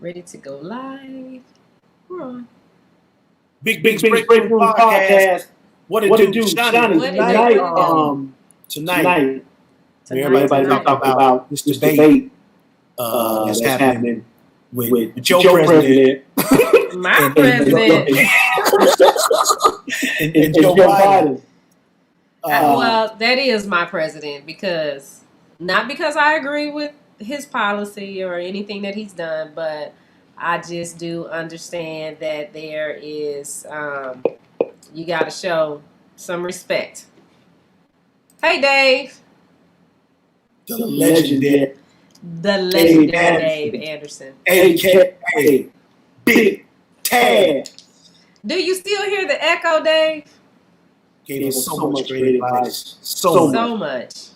Ready to go live. We're on. Big Breakthrough Podcast. What it do, Shani? What it do? Tonight, Tonight. talk about this debate that's happening with your president My president. and Joe Biden. Well, that is my president not because I agree with his policy or anything that he's done, but I just do understand that there is, you got to show some respect. Hey, Dave. The legendary Dave Anderson. A.K.A. Big Tad. Do you still hear the echo, Dave? Gave us so much great advice. So much.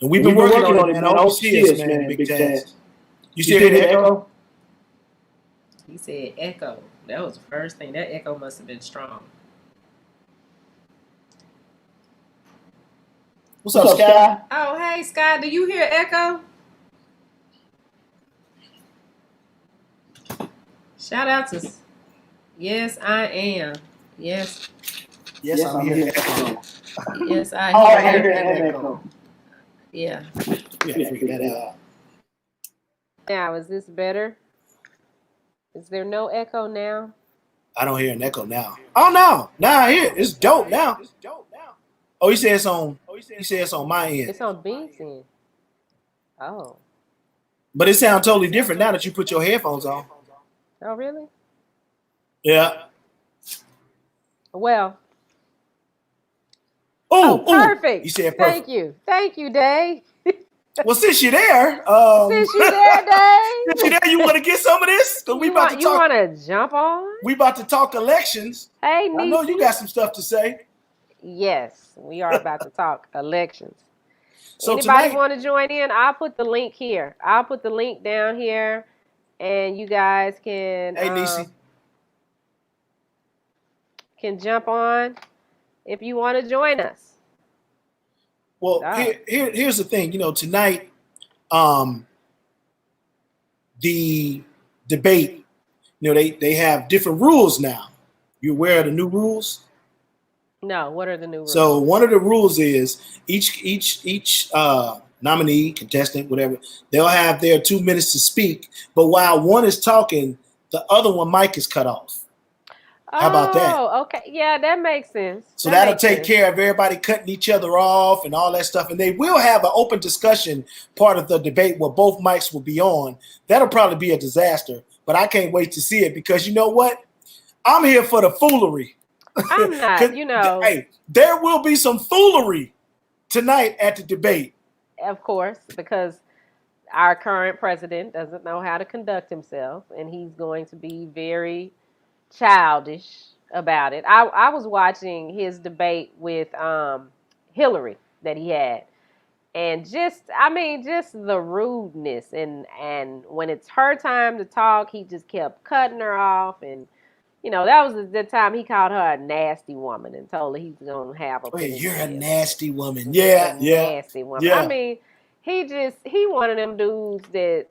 And we've been working on it, man. I hope you see us, man, Big Tad. You still hear the echo? He said echo. That was the first thing. That echo must have been strong. What's up, Sky? Oh, hey, Sky. Do you hear echo? Shout out to... Yes, I am. Yes, I'm hearing echo. yes, I hear echo. Yeah. Yeah, figure that out. Now, is this better? Is there no echo now? I don't hear an echo now. Oh no! Now I hear it. It's dope now. Oh, he said it's on. He said it's on my end. It's on Bink's end. Oh. But it sounds totally different now that you put your headphones on. Oh, really? Yeah. Well. Oh, perfect. You said perfect. Thank you, Dave. Well, since you're there, Dave. Since you're there, you want to get some of this? Cause you want to jump on? We about to talk elections. Hey, I know you got some stuff to say. Yes, we are about to talk elections. So anybody want to join in? I'll put the link here. I'll put the link down here, and you guys can. Hey, Nisi. Can jump on if you want to join us. Well, here's the thing. Tonight, the debate. They have different rules now. You aware of the new rules? No. What are the new rules? So one of the rules is each nominee, contestant, whatever, they'll have their 2 minutes to speak. But while one is talking, the other one mic is cut off. How about that? Oh, okay. Yeah, that makes sense. So that'll take care of everybody cutting each other off and all that stuff. And they will have an open discussion part of the debate where both mics will be on. That'll probably be a disaster, but I can't wait to see it because you know what? I'm here for the foolery. I'm not, Hey, there will be some foolery tonight at the debate. Of course, because our current president doesn't know how to conduct himself, and he's going to be very childish about it. I was watching his debate with Hillary that he had, and just the rudeness and when it's her time to talk, he just kept cutting her off, and that was the time he called her a nasty woman and told her he's gonna have a. Wait, you're a nasty woman. Yeah. Nasty woman. Yeah. I mean, he one of them dudes that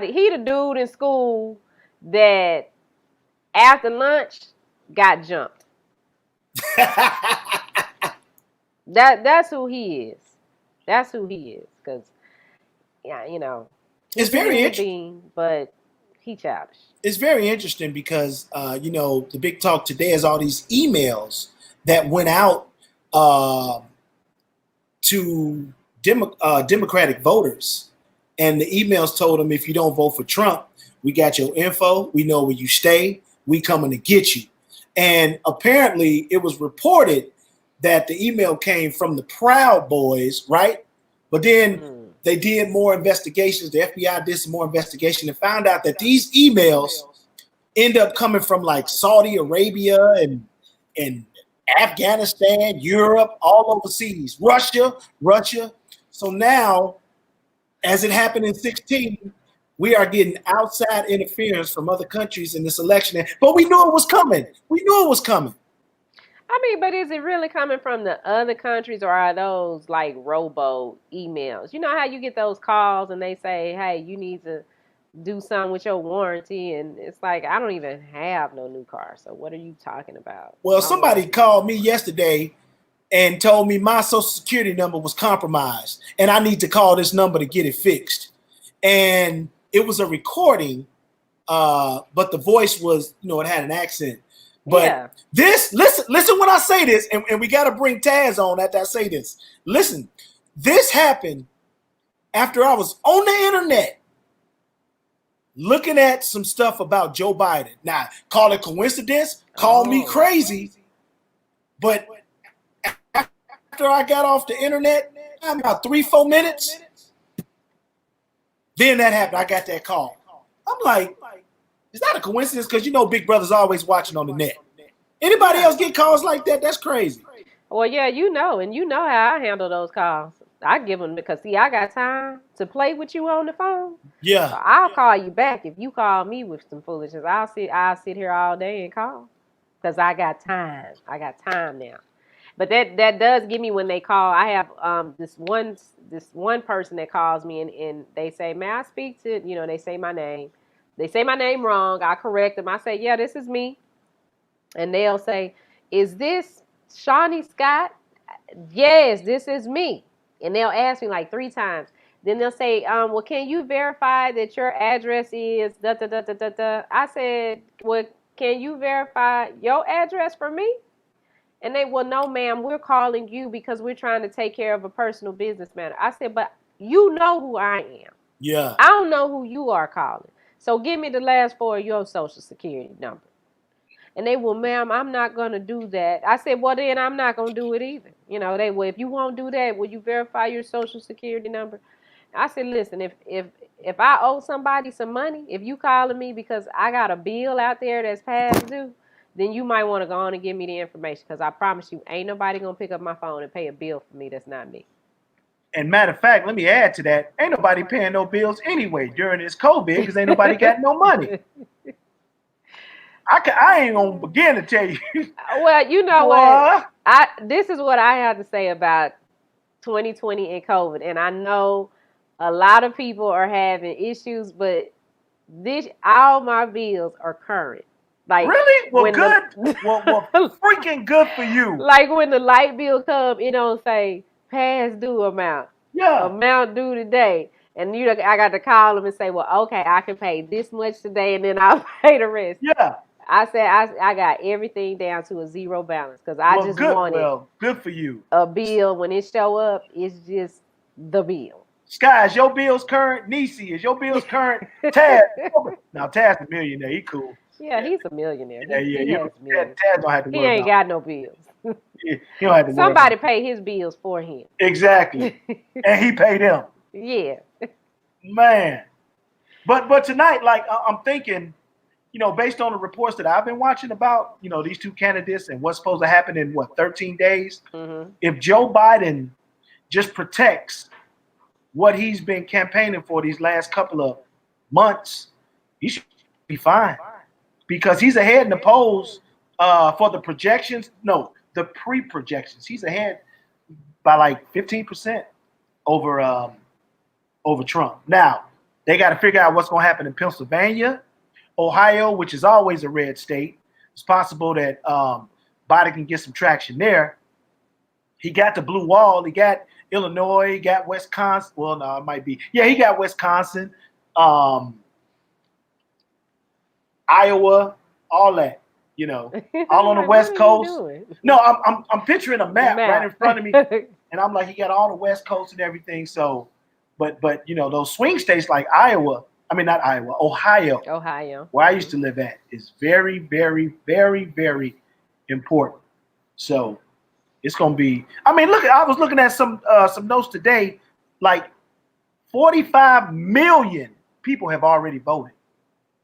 he the dude in school that after lunch got jumped. That's who he is. That's who he is. Because it's very interesting, but he childish. It's very interesting because the big talk today is all these emails that went out to Democratic voters, and the emails told them if you don't vote for Trump, we got your info, we know where you stay, we coming to get you. And apparently it was reported that the email came from the Proud Boys, right? But then they did more investigations. The FBI did some more investigation and found out that these emails end up coming from like Saudi Arabia and Afghanistan, Europe, all overseas, Russia. So now, as it happened in 2016, we are getting outside interference from other countries in this election. But we knew it was coming. I mean, but is it really coming from the other countries, or are those like robo emails? You know how you get those calls and they say, hey, you need to do something with your warranty, and it's like I don't even have no new car. So what are you talking about? Well, My somebody warranty. called me yesterday and told me my social security number was compromised and I need to call this number to get it fixed. And it was a recording, but the voice was, it had an accent. But Yeah. listen when I say this, and we got to bring Taz on after I say this. Listen, this happened after I was on the internet looking at some stuff about Joe Biden. Now, call it coincidence, call me crazy, but after I got off the internet, about 3-4 minutes, then that happened. I got that call. I'm like, is that a coincidence? Because Big Brother's always watching on the net. Anybody else get calls like that? That's crazy. Well, yeah, and you know how I handle those calls. I give them because see, I got time to play with you on the phone. Yeah. So I'll call you back if you call me with some foolishness. I'll sit here all day and call because I got time. I got time now. But that does give me when they call. I have this one person that calls me and they say, "May I speak to?" They say my name. They say my name wrong. I correct them. I say, "Yeah, this is me." And they'll say, "Is this Shani Scott?" "Yes, this is me." And they'll ask me like 3 times. Then they'll say, "Well, can you verify that your address is da da da da da da?" I said, "Well, can you verify your address for me?" And they, "Well, no, ma'am, we're calling you because we're trying to take care of a personal business matter." I said, "But you know who I am. Yeah. I don't know who you are calling. So give me the last 4 of your social security number." And they, "Well, ma'am, I'm not going to do that." I said, "Well, then I'm not going to do it either." They, "Well, if you won't do that, will you verify your social security number?" I said, "Listen, if I owe somebody some money, if you calling me because I got a bill out there that's past due, then you might want to go on and give me the information because I promise you, ain't nobody going to pick up my phone and pay a bill for me that's not me." And matter of fact, let me add to that. Ain't nobody paying no bills anyway during this COVID because ain't nobody got no money. I ain't gonna begin to tell you. Well, you know Boy. what? This is what I have to say about 2020 and COVID, and I know a lot of people are having issues, but all my bills are current. Like Really? Well, when good. the Well, freaking good for you. like when the light bill come, it don't say past due Yeah. amount due today. And I got to call them and say, "Well, okay, I can pay this much today, and then I'll pay the rest." Yeah. I said I got everything down to a zero balance because I Well, just good. wanted Well, good for you. a bill when it show up. It's just the bill. Sky, is your bills current? Nisi, is your bills current? Taz. Now, Taz a millionaire. He cool. Yeah, he's a millionaire. Yeah, He yeah. has millions. Taz don't have to He worry ain't about got no bills. it. He don't have to worry about Somebody pay his bills for him. it. Exactly. And he paid them. Yeah. Man. But tonight, like, I'm thinking, based on the reports that I've been watching about, these two candidates and what's supposed to happen in, 13 days, Mm-hmm. if Joe Biden just protects what he's been campaigning for these last couple of months, he should be fine because he's ahead in the polls for the projections. No, the pre-projections. He's ahead by like 15% over Trump. Now, they got to figure out what's going to happen in Pennsylvania, Ohio, which is always a red state. It's possible that Biden can get some traction there. He got the blue wall. He got Illinois. He got Wisconsin. Well, no, it might be. Yeah, he got Wisconsin, Iowa, all that. All on the West Coast. No, I'm picturing a map right in front of me, and I'm like, he got all the West Coast and everything. So, but those swing states like Iowa. I mean, not Iowa, Ohio. Ohio, where I used to live at, is very, very, very, very important. So it's gonna be. I mean, look. I was looking at some notes today. Like 45 million people have already voted.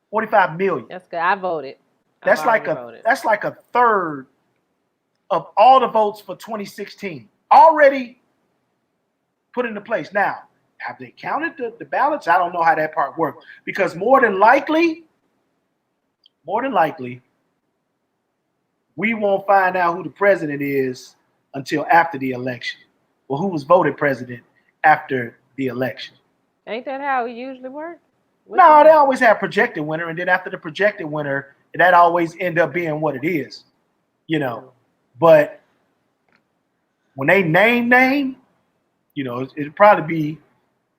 45 million. That's good. I voted. That's like a third of all the votes for 2016 already put into place. Now, have they counted the ballots? I don't know how that part works because more than likely, we won't find out who the president is until after the election. Well, who was voted president after the election? Ain't that how it usually works? What you No, they think? always have projected winner, and then after the projected winner, that always end up being what it is, you know. Mm. But when they name, it'd probably be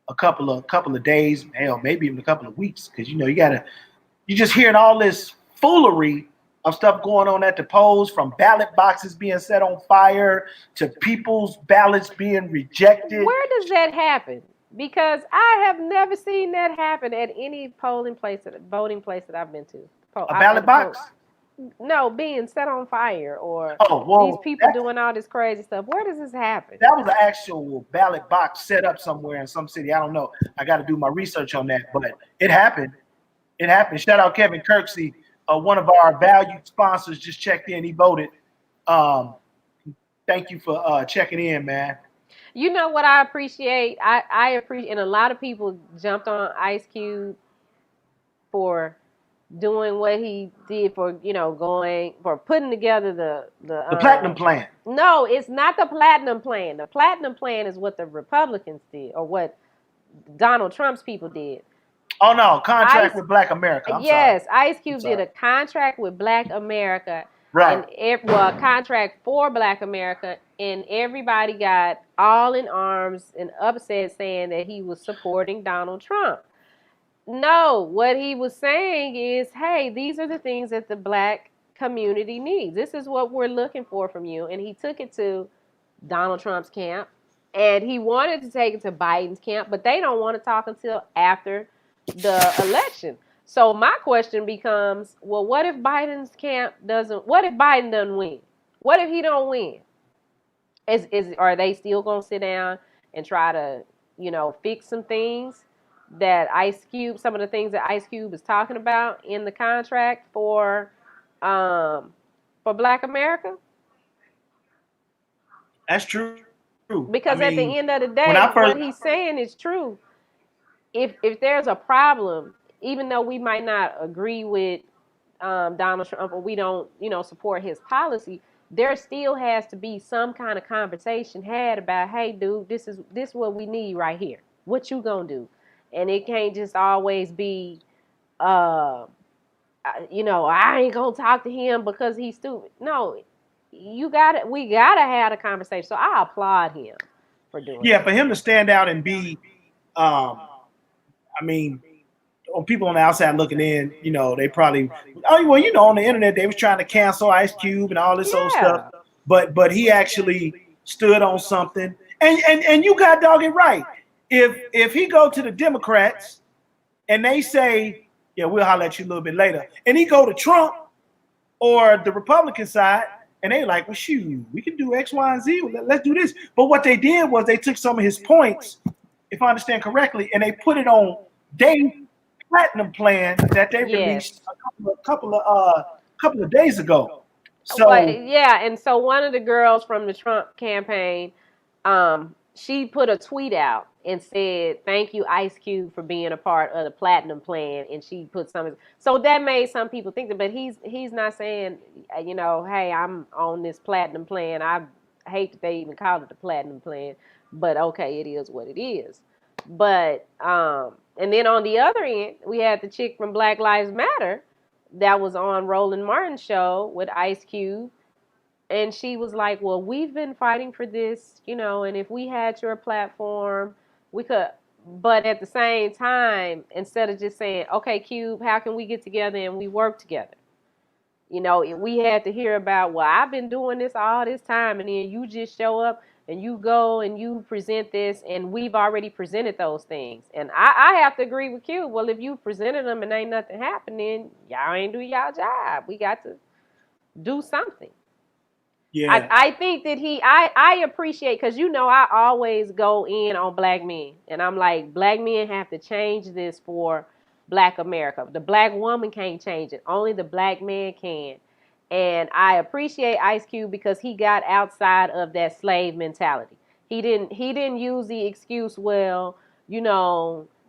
a couple of days, hell, maybe even a couple of weeks, because you're just hearing all this foolery of stuff going on at the polls, from ballot boxes being set on fire to people's ballots being rejected. Where does that happen? Because I have never seen that happen at any voting place that I've been to. A At ballot the poll. box? No, being set on fire or Oh, these well, people doing all this crazy stuff. Where does this happen? that was an actual ballot box set up somewhere in some city. I don't know. I got to do my research on that, but it happened. It happened. Shout out Kevin Kirksey, one of our valued sponsors, just checked in. He voted. Um, Thank you for checking in, man. You know what I appreciate? I appreciate, and a lot of people jumped on Ice Cube for doing what he did for going for putting together the The platinum plan. no, it's not the platinum plan. The platinum plan is what the Republicans did, or what Donald Trump's people did. Oh no, contract Ice with Black America. I'm sorry. Yes, Ice I'm Cube did sorry. a contract with Black America, Right. and well, a contract for Black America, and everybody got all in arms and upset, saying that he was supporting Donald Trump. No, what he was saying is, hey, these are the things that the Black community needs. This is what we're looking for from you, and he took it to Donald Trump's camp, and he wanted to take it to Biden's camp, but they don't want to talk until after the election. So my question becomes, well, what if Biden's camp doesn't? What if Biden doesn't win? What if he don't win? Is are they still gonna sit down and try to fix some things that Ice Cube, some of the things that Ice Cube is talking about in the contract um for Black America? That's true. I Because at mean, the end of the when day, I first what he's saying is true. If there's a problem, even though we might not agree with Donald Trump, or we don't support his policy, there still has to be some kind of conversation had about, hey, dude, this what we need right here. What you gonna do? And it can't just always be, uh, I ain't gonna talk to him because he's stupid. No, we gotta have a conversation. So I applaud him for doing yeah, that. for him to stand out and be, um, I mean, on people on the outside looking in, they probably, oh well, on the internet they was trying to cancel Ice Cube and all this old stuff, Yeah. but he actually stood on something, and you got dog it right. If he go to the Democrats and they say, yeah, we'll holler at you a little bit later, and he go to Trump or the Republican side, and they like, well, shoot, we can do X, Y, and Z. Let's do this. But what they did was they took some of his points, if I understand correctly, and they put it on their platinum plan that they released Yes. a couple of days ago. Well, So yeah, and so one of the girls from the Trump campaign, she put a tweet out and said, "Thank you, Ice Cube, for being a part of the Platinum Plan." And she put some, so that made some people think that, but he's not saying, hey, I'm on this Platinum Plan. I hate that they even call it the Platinum Plan, but okay, it is what it is. But and then on the other end, we had the chick from Black Lives Matter that was on Roland Martin's show with Ice Cube, and she was like, "Well, we've been fighting for this, and if we had your platform, we could." But at the same time, instead of just saying, "Okay, Cube, how can we get together and we work together?" We had to hear about, well, I've been doing this all this time, and then you just show up and you go and you present this, and we've already presented those things. And I have to agree with you. Well, if you presented them and ain't nothing happening, y'all ain't do y'all job. We got to do something. yeah, I think that I appreciate, because I always go in on Black men, and I'm like, Black men have to change this for Black America. The Black woman can't change it, only the Black man can. And I appreciate Ice Cube because he got outside of that slave mentality. He didn't use the excuse, well,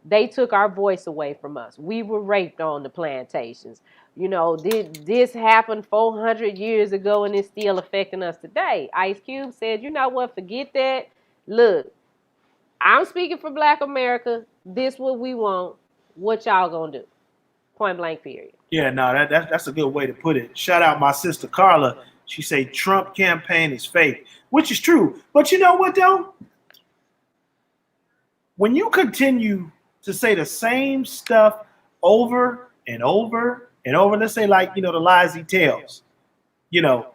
they took our voice away from us. We were raped on the plantations. Did this happen 400 years ago and it's still affecting us today? Ice Cube said, you know what, forget that. Look, I'm speaking for Black America. This what we want. What y'all gonna do? Point blank. Period. Yeah, no, that's a good way to put it. Shout out my sister Carla. She say Trump campaign is fake, which is true. But you know what though? When you continue to say the same stuff over and over and over, let's say like the lies he tells, you know,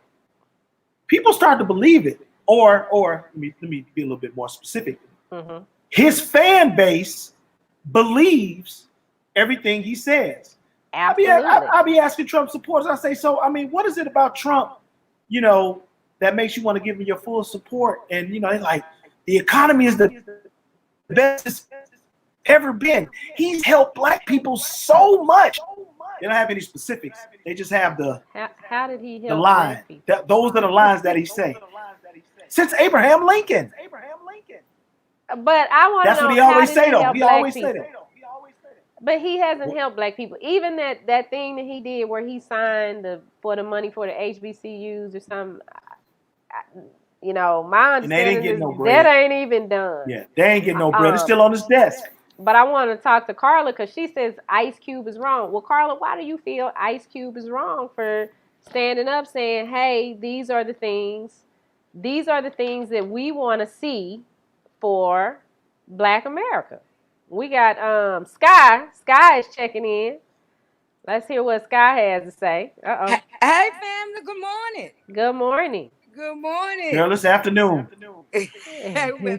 people start to believe it. Or let me be a little bit more specific. Mm-hmm. His fan base believes everything he says. Absolutely. I be asking Trump supporters. I say, so I mean, what is it about Trump, that makes you want to give him your full support? And they're like, the economy is the best it's ever been. He's helped black people so much. They don't have any specifics. They just have How did he the help line. black people? Those are the lines that he say. Since Abraham Lincoln. But I want to That's what know, he how always did say he though. help He black always say people? that. But he hasn't helped black people. Even that thing that he did where he signed for the money for the HBCUs or something. My And they didn't understanding get is no that bread. ain't even done. Yeah, they ain't getting no bread. It's Um, still on his desk. but I want to talk to Carla because she says Ice Cube is wrong. Well, Carla, why do you feel Ice Cube is wrong for standing up saying, "Hey, these are the things that we want to see for Black America." We got Sky. Sky is checking in. Let's hear what Sky has to say. Hey, hey, family. Good morning. Good morning. Good morning. Girl, it's afternoon. Hey, well,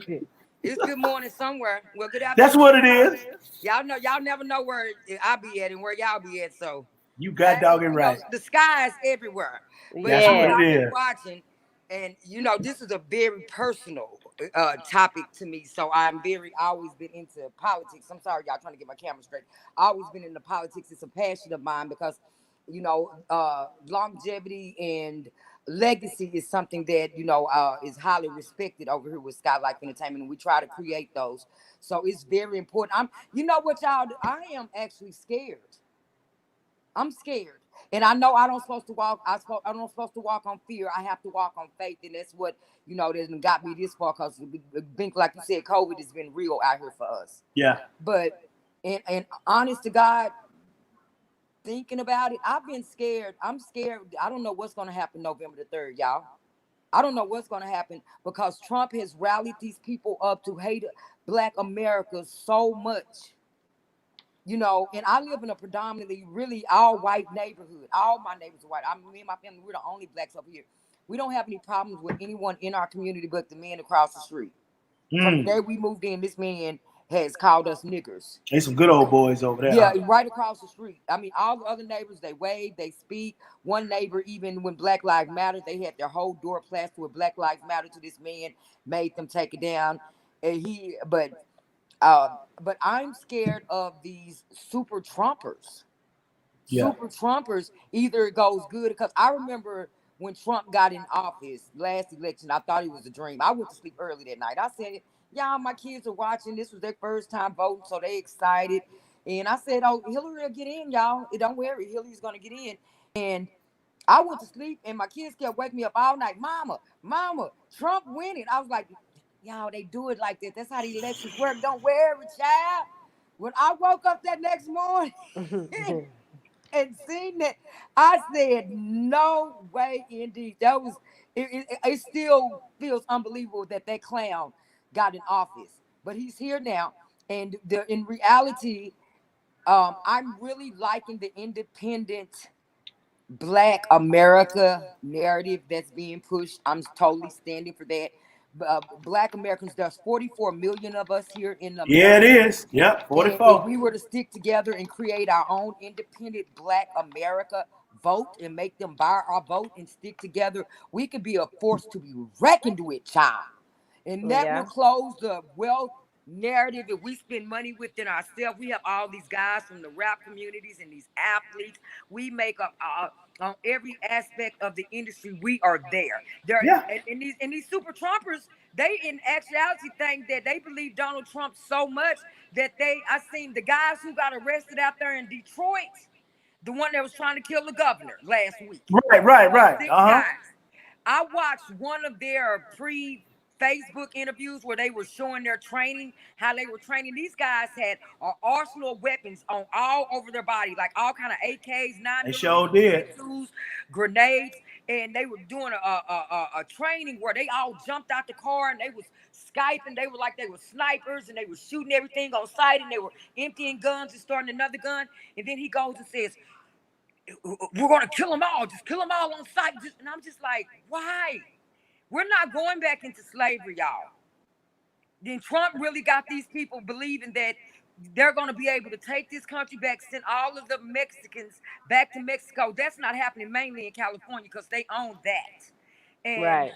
it's good morning somewhere. Well, good That's afternoon. what it is. Y'all know, y'all never know where I be at and where y'all be at. So, You got dog it you know, right. the sky is everywhere. But That's what Yes. it I've been is. watching, and this is a very personal topic to me. So I'm always been into politics. I'm sorry, y'all, trying to get my camera straight. I always been into politics. It's a passion of mine because longevity and legacy is something that is highly respected over here with Sky Life Entertainment, and we try to create those. So it's very important. You know what, y'all do? I am actually scared. I'm scared. And I know I don't supposed to walk. I don't supposed to walk on fear. I have to walk on faith, and that's what that got me this far. Because think, like you said, COVID has been real out here for us. Yeah. But and honest to God, thinking about it, I've been scared. I'm scared. I don't know what's gonna happen November the 3rd, y'all. I don't know what's gonna happen because Trump has rallied these people up to hate Black America so much. And I live in a predominantly really all white neighborhood. All my neighbors are white. Me and my family, we're the only Blacks up here. We don't have any problems with anyone in our community but the man across the street. From the day we moved in, this man has called us niggers. There's some good old boys over there. Yeah, Huh? right across the street. I mean, all the other neighbors, they wave, they speak. One neighbor, even when Black Lives Matter, they had their whole door plastered with Black Lives Matter to this man, made them take it down. And but I'm scared of these super Trumpers. Yeah. Super Trumpers, either it goes good because I remember when Trump got in office last election, I thought it was a dream. I went to sleep early that night. I said, y'all, my kids are watching. This was their first time voting, so they excited. And I said, oh, Hillary will get in, y'all. Don't worry, Hillary's gonna get in. And I went to sleep and my kids kept waking me up all night. Mama, Trump winning. I was like, y'all, they do it like that. That's how the elections work. Don't worry, child. When I woke up that next morning and seen that, I said, no way indeed. That was it still feels unbelievable that clown got in office. But he's here now. And in reality, I'm really liking the independent Black America narrative that's being pushed. I'm totally standing for that. Black Americans, there's 44 million of us here in Yeah, it America. is. Yep. And if 44. we were to stick together and create our own independent Black America, vote and make them buy our vote and stick together, we could be a force to be reckoned with, child. And that will Yeah. close the wealth narrative. If we spend money within ourselves, we have all these guys from the rap communities and these athletes. We make up on every aspect of the industry. We are there. There Yeah. and these super Trumpers, they in actuality think that they believe Donald Trump so much that I seen the guys who got arrested out there in Detroit, the one that was trying to kill the governor last week. Right. Six Uh huh. guys. I watched one of their Facebook interviews where they were showing their training, how they were training. These guys had an arsenal of weapons on all over their body, like all kind of AKs, 9 They millimeters, sure did. 22s, grenades, and they were doing a training where they all jumped out the car and they was Skyping. They were like they were snipers and they were shooting everything on sight and they were emptying guns and starting another gun. And then he goes and says, "We're gonna kill them all. Just kill them all on sight." And I'm just like, why? We're not going back into slavery, y'all. Then Trump really got these people believing that they're going to be able to take this country back, send all of the Mexicans back to Mexico. That's not happening mainly in California because they own that. And Right.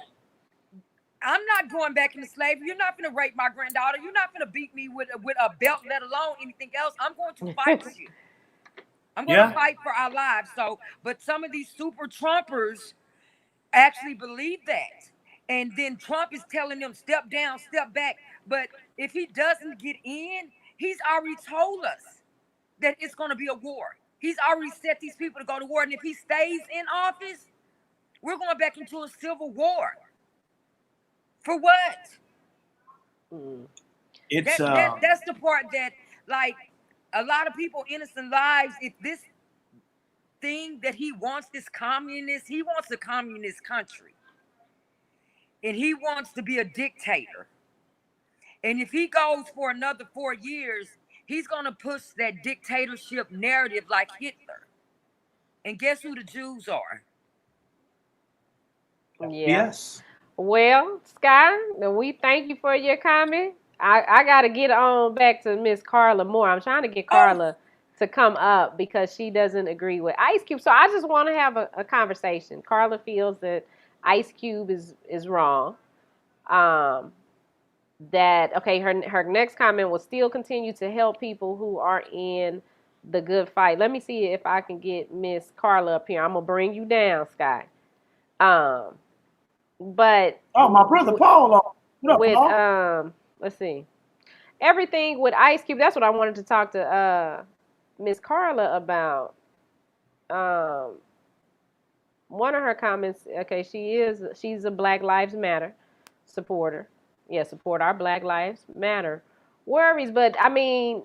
I'm not going back into slavery. You're not going to rape my granddaughter. You're not going to beat me with a belt, let alone anything else. I'm going to fight you. I'm going to fight for our lives. So, but some of these super Trumpers actually believe that. And then Trump is telling them, step down, step back. But if he doesn't get in, he's already told us that it's going to be a war. He's already set these people to go to war. And if he stays in office, we're going back into a civil war. For what? It's that's the part that, like, a lot of people, innocent lives, if this thing that he wants, he wants a communist country. And he wants to be a dictator. And if he goes for another 4 years, he's going to push that dictatorship narrative like Hitler. And guess who the Jews are? Yeah. yes. Well, Sky, we thank you for your comment. I got to get on back to Miss Carla Moore. I'm trying to get Carla to come up because she doesn't agree with Ice Cube. So I just want to have a conversation. Carla feels that Ice Cube is wrong. That okay, her next comment will still continue to help people who are in the good fight. Let me see if I can get Miss Carla up here. I'm gonna bring you down, Sky. But My brother Paul. What up, with Paul? let's see, everything with Ice Cube. That's what I wanted to talk to Miss Carla about. One of her comments. Okay, she's a Black Lives Matter supporter. Yeah, support our Black Lives Matter worries. But I mean,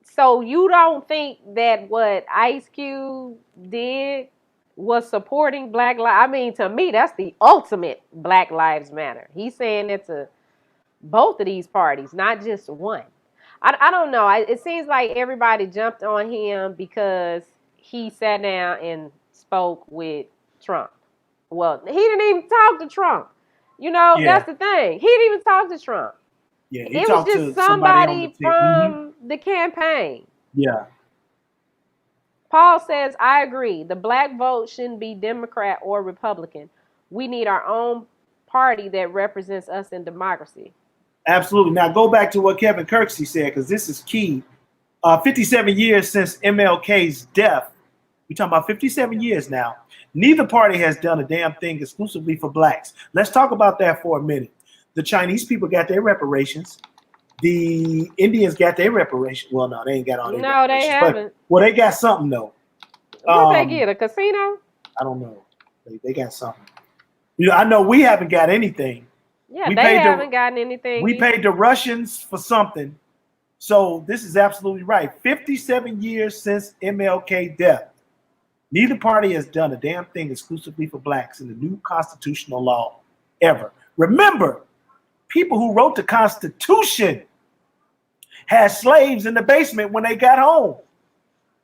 so you don't think that what Ice Cube did was supporting Black Lives? I mean, to me, that's the ultimate Black Lives Matter. He's saying it to both of these parties, not just one. I don't know. It seems like everybody jumped on him because he sat down and spoke with Trump. Well, he didn't even talk to Trump. That's the thing. He didn't even talk to Trump. Yeah, It was just somebody from the campaign. Yeah. Paul says, I agree. The black vote shouldn't be Democrat or Republican. We need our own party that represents us in democracy. Absolutely. Now go back to what Kevin Kirksey said, because this is key. 57 years since MLK's death. We're talking about 57 years now. Neither party has done a damn thing exclusively for blacks. Let's talk about that for a minute. The Chinese people got their reparations. The Indians got their reparations. Well, no, they ain't got all their reparations. No, they haven't. Well, they got something, though. What they get, a casino? I don't know. They got something. I know we haven't got anything. Yeah, they haven't gotten anything. We paid the Russians for something. So this is absolutely right. 57 years since MLK death. Neither party has done a damn thing exclusively for blacks in the new constitutional law ever. Remember, people who wrote the Constitution had slaves in the basement when they got home.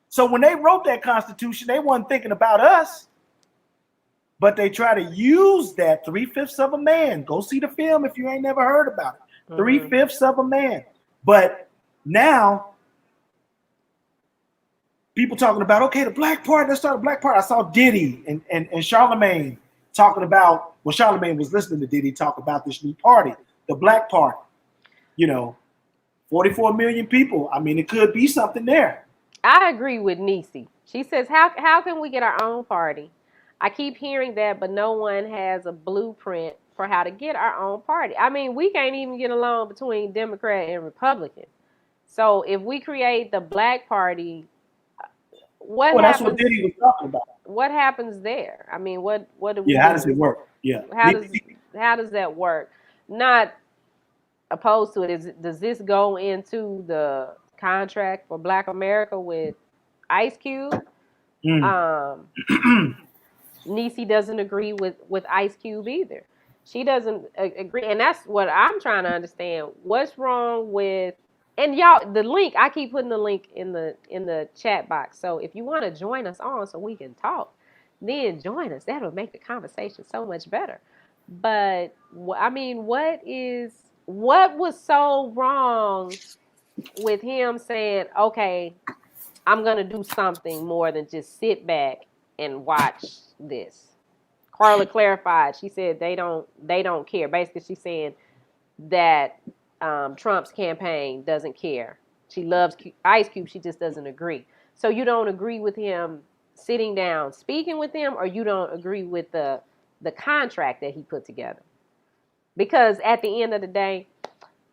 So when they wrote that Constitution, they weren't thinking about us. But they try to use that 3/5 of a man. Go see the film if you ain't never heard about it. 3/5 of a man. But now, people talking about, okay, the black party, let's start a black party. I saw Diddy and Charlemagne talking about, well, Charlemagne was listening to Diddy talk about this new party, the black party. 44 million people. I mean, it could be something there. I agree with Niecy. She says, how can we get our own party? I keep hearing that, but no one has a blueprint for how to get our own party. I mean, we can't even get along between Democrat and Republican. So if we create the black party, that's what Diddy was talking about. What happens there? I mean, what do we do? How does it work? Yeah. How does that work? not opposed to it. Does this go into the contract for Black America with Ice Cube? Um, Niecy doesn't agree with Ice Cube either. She doesn't agree, and that's what I'm trying to understand. What's wrong with, and y'all, the link, I keep putting the link in the chat box. So if you want to join us on so we can talk, then join us. That'll make the conversation so much better. But I mean, what was so wrong with him saying, okay, I'm gonna do something more than just sit back and watch this? Carla clarified. She said they don't care. Basically, she's saying that Trump's campaign doesn't care. She loves Ice Cube. She just doesn't agree. So you don't agree with him sitting down, speaking with him, or you don't agree with the contract that he put together? Because at the end of the day,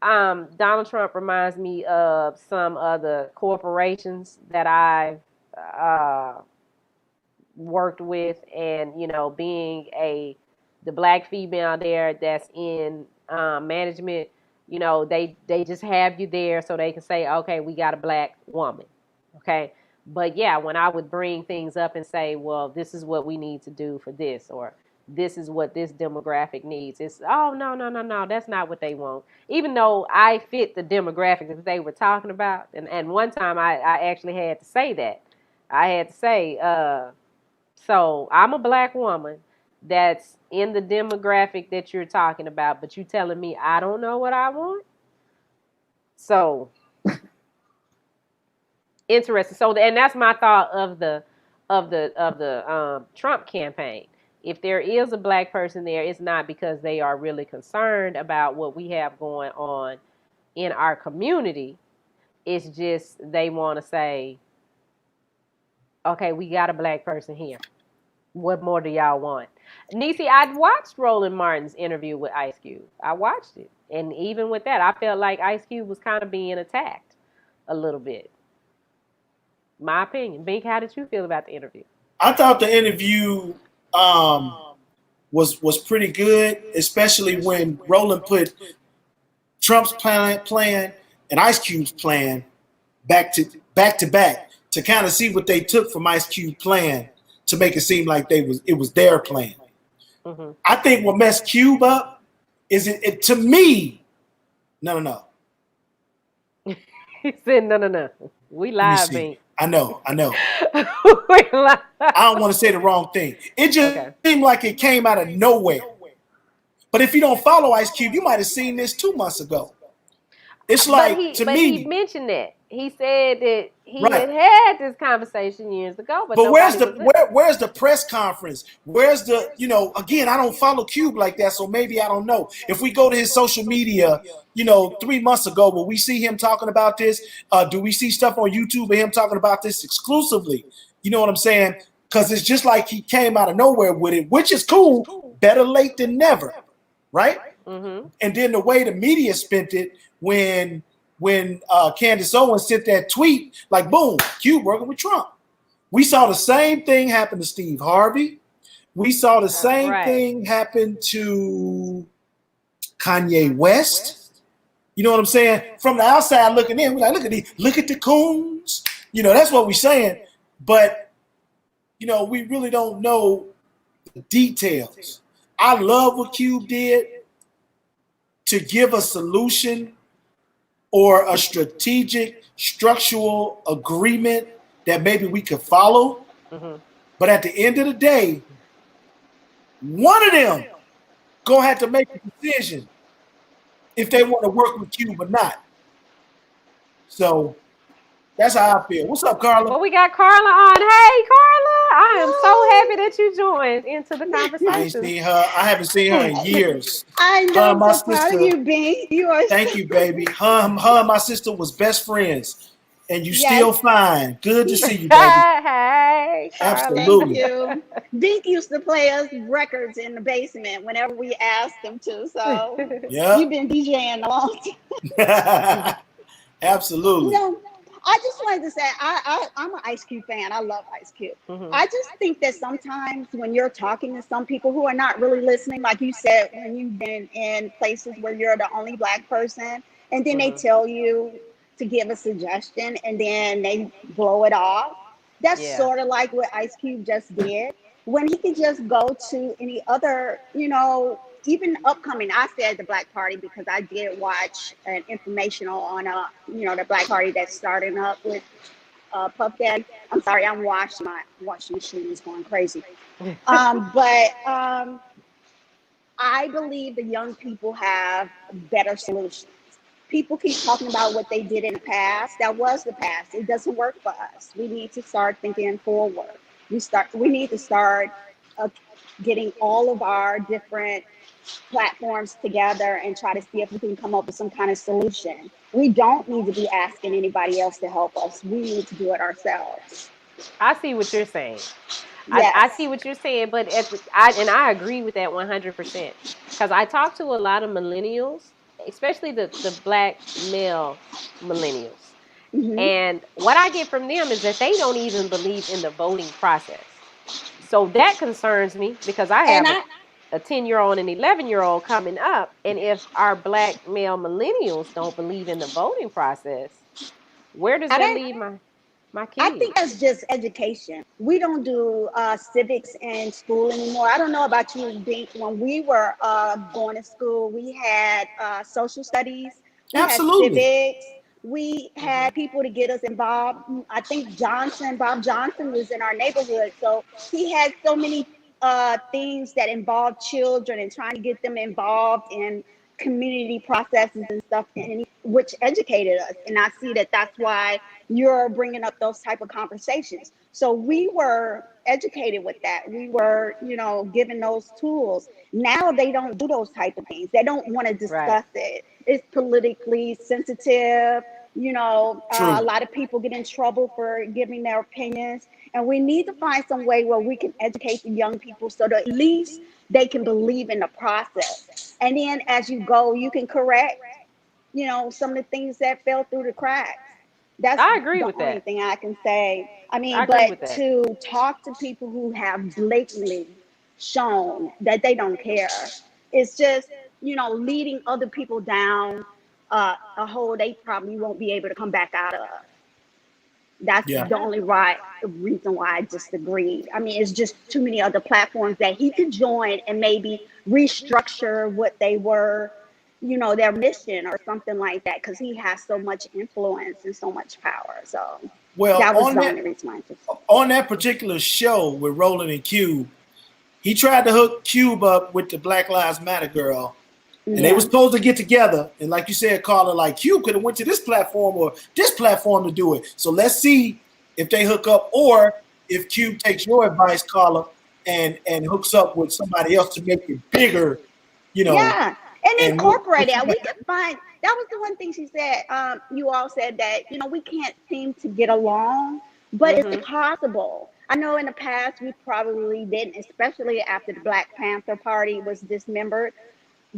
Donald Trump reminds me of some other corporations that I've worked with, and being the black female there that's in management, they just have you there so they can say, okay, we got a black woman, okay. But yeah, when I would bring things up and say, well, this is what we need to do for this, or this is what this demographic needs, it's, oh, no, no, no, no, that's not what they want, even though I fit the demographic that they were talking about. And one time I actually had to say that. I had to say, so I'm a black woman that's in the demographic that you're talking about, but you telling me I don't know what I want? So interesting. So, and that's my thought of the Trump campaign. If there is a black person there, it's not because they are really concerned about what we have going on in our community. It's just they want to say, okay, we got a black person here. What more do y'all want? Niecy, I watched Roland Martin's interview with Ice Cube. I watched it. And even with that, I felt like Ice Cube was kind of being attacked a little bit. My opinion. Bink, how did you feel about the interview? I thought the interview was pretty good, especially when Roland put Trump's plan and Ice Cube's plan back to back to kind of see what they took from Ice Cube plan to make it seem like it was their plan. Mm-hmm. I think what messed Cube up is it to me. No. He said, no. We live, Bink. I know. We live. I don't want to say the wrong thing. It just seemed like it came out of nowhere. But if you don't follow Ice Cube, you might have seen this 2 months ago. It's like, he mentioned that. He said that he had this conversation years ago. But where's the press conference? Where's the, again, I don't follow Cube like that, so maybe I don't know. If we go to his social media, 3 months ago, will we see him talking about this? Do we see stuff on YouTube of him talking about this exclusively? You know what I'm saying? Because it's just like he came out of nowhere with it, which is cool. Better late than never, right? Mm-hmm. And then the way the media spent it when Candace Owens sent that tweet, like, boom, Cube working with Trump. We saw the same thing happen to Steve Harvey. We saw the same thing happen to Kanye West. You know what I'm saying? From the outside looking in, we're like, look at the coons. That's what we're saying. But, we really don't know the details. I love what Cube did to give a solution or a strategic, structural agreement that maybe we could follow. Mm-hmm. But at the end of the day, one of them gonna have to make a decision if they want to work with Cube or not. So that's how I feel. What's up, Carla? Well, we got Carla on. Hey, Carla. I am so happy that you joined into the conversation. I haven't seen her in years. I know. I'm so proud of you, Bink. Thank you, baby. Her and my sister was best friends. And you still fine. Good to see you, baby. Hey, absolutely. Thank you. Bink used to play us records in the basement whenever we asked him to. So you've been DJing a long time. Absolutely. I just wanted to say I'm an Ice Cube fan. I love Ice Cube. Hmm. I just think that sometimes when you're talking to some people who are not really listening, like you said, when you've been in places where you're the only black person, and then they Hmm. tell you to give a suggestion and then they blow it off. That's Yeah. sort of like what Ice Cube just did. When he could just go to any other, even upcoming. I said the Black Party because I did watch an informational on the Black Party that's starting up with Puff Daddy. I'm sorry, I'm washing my washing machine is going crazy. But I believe the young people have better solutions. People keep talking about what they did in the past. That was the past. It doesn't work for us. We need to start thinking forward. We need to start uh, getting all of our different platforms together and try to see if we can come up with some kind of solution. We don't need to be asking anybody else to help us. We need to do it ourselves. I see what you're saying. I see Yes. what you're saying, but I agree with that 100%. Because I talk to a lot of millennials, especially the black male millennials, Hmm. and what I get from them is that they don't even believe in the voting process. So that concerns me because I And have I a 10-year-old and 11-year-old coming up, and if our black male millennials don't believe in the voting process, where does I that don't leave my I kids? think that's just education. We don't do civics in school anymore. I don't know about you, Bink. When we were going to school, we had social studies, we had Absolutely. civics, we Hmm. had people to get us involved. I think Bob Johnson was in our neighborhood. So he had so many things that involved children and trying to get them involved in community processes and stuff, and which educated us. And I see that that's why you're bringing up those type of conversations. So we were educated with that. We were, given those tools. Now they don't do those type of things. They don't want to Right. discuss it. It's politically sensitive. A True. lot of people get in trouble for giving their opinions. And we need to find some way where we can educate the young people so that at least they can believe in the process. And then as you go, you can correct, some of the things that fell through the cracks. That's I agree the with only that. thing I can say. I I mean, agree but with that. to talk to people who have blatantly shown that they don't care, it's just, leading other people down a hole they probably won't be able to come back out of. That's Yeah. the only reason why I disagreed. I mean, it's just too many other platforms that he could join and maybe restructure what they were, their mission or something like that, because he has so much influence and so much power. So Well, that was the only reason why I just. on that particular show with Roland and Cube, he tried to hook Cube up with the Black Lives Matter girl, and they were Yeah. supposed to get together. And like you said, Carla, like Cube could have went to this platform or this platform to do it. So let's see if they hook up, or if Cube takes your advice, Carla, and hooks up with somebody else to make it bigger, you know, Yeah, and and incorporate it. We could find that was the one thing she said. You all said that we can't seem to get along, but it's Hmm. possible. I know in the past we probably didn't, especially after the Black Panther Party was dismembered.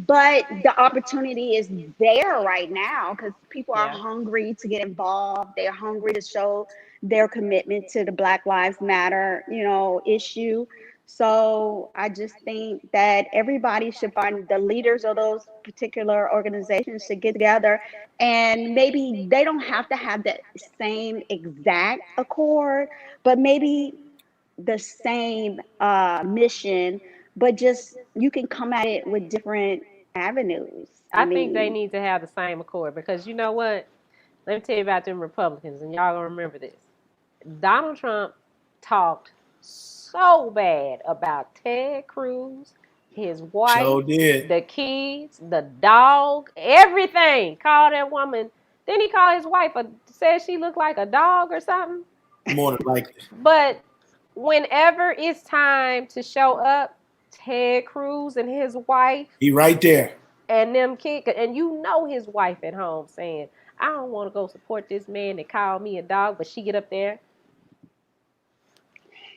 But the opportunity is there right now because people are Yeah. hungry to get involved. They're hungry to show their commitment to the Black Lives Matter, issue. So I just think that everybody should find the leaders of those particular organizations should get together, and maybe they don't have to have that same exact accord, but maybe the same mission, but just you can come at it with different avenues. I I think they mean, need to have the same accord because you know what? Let me tell you about them Republicans, and y'all gonna remember this. Donald Trump talked so bad about Ted Cruz, his wife, Joe did the kids, the dog, everything. Called that woman. Then he called his wife said she looked like a dog or something. more than likely. But whenever it's time to show up, Ted Cruz and his wife He right there. and them kids, and you know his wife at home saying, "I don't want to go support this man that called me a dog," but she get up there,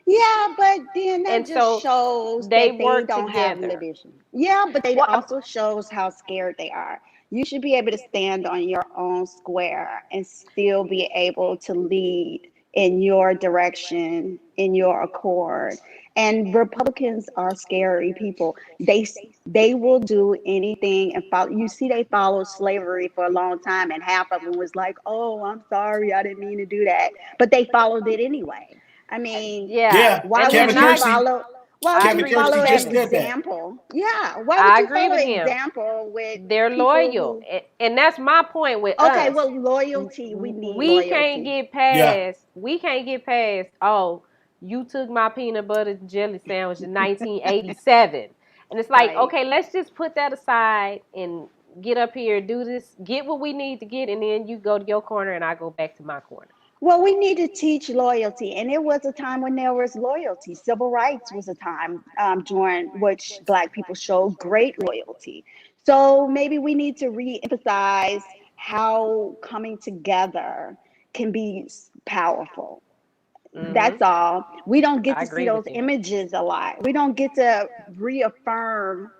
yeah, but then that and just so shows they that they work don't have together. leadership. Yeah, but they Well, also shows how scared they are. You should be able to stand on your own square and still be able to lead in your direction, in your accord. And Republicans are scary people. They will do anything and follow. You see, they followed slavery for a long time, and half of them was like, "Oh, I'm sorry, I didn't mean to do that," but they followed it anyway. I mean, Yeah, Yeah, why would Kevin and you I Kersey. follow? Why would I you Kevin agree with follow Kersey just Kevin. said that. example? Yeah, why would I you agree follow with him. example with They're people loyal, who? and that's my point with Okay, us. well, loyalty. We need We can't loyalty. get Yeah. past. We can't get past. Oh, you took my peanut butter and jelly sandwich in 1987, and it's like, Right. okay, let's just put that aside and get up here, do this, get what we need to get, and then you go to your corner and I go back to my corner. Well, we need to teach loyalty, and there was a time when there was loyalty. Civil rights was a time during which Black people showed great loyalty. So maybe we need to re-emphasize how coming together can be powerful. Hmm. That's all. We don't get I to see agree with those you. images a lot. We don't get to reaffirm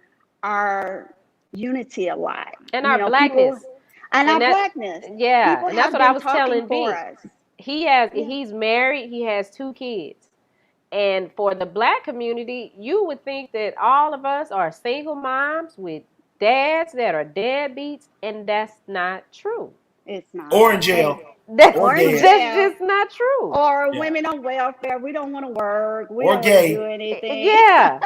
our unity a lot. And You our know, people blackness, and our and that, blackness. yeah, People and that's have what I been was talking telling for Bink. us. Yeah. He's married, he has two kids. And for the black community, you would think that all of us are single moms with dads that are deadbeats, and that's not true. It's not. Or in And jail. That's Or or in dead. that's jail just not true. or Yeah. women on welfare. We don't want to work. We Or don't want to do gay. anything. Yeah.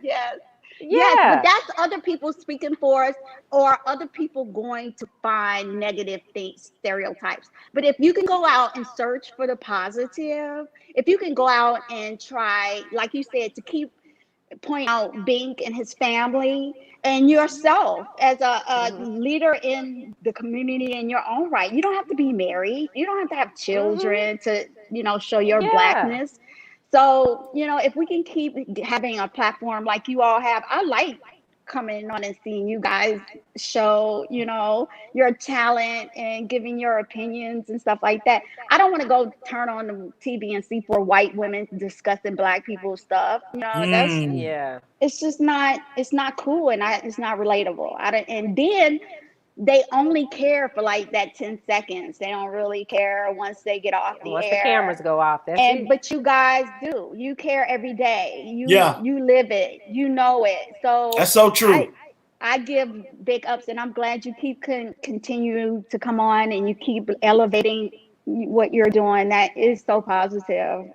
Yes. Yes, but Yeah. that's other people speaking for us or other people going to find negative things, stereotypes. But if you can go out and search for the positive, if you can go out and try, like you said, to keep point out Bink and his family and yourself as a Mhm. leader in the community in your own right. You don't have to be married. You don't have to have Mhm. children to, show your Yeah. blackness. So, if we can keep having a platform like you all have, I like coming on and seeing you guys show, your talent and giving your opinions and stuff like that. I don't want to go turn on the TV and see four white women discussing black people stuff. That's Mm. Yeah. it's just not it's not cool and it's not relatable. I don't, and then they only care for like that 10 seconds. They don't really care once they get off the Once the air. cameras go off, that's And it. but you guys do. You care every day. You Yeah. you live it. You know it. So That's so I true. I give big ups, and I'm glad you keep continue to come on and you keep elevating what you're doing. That is so positive.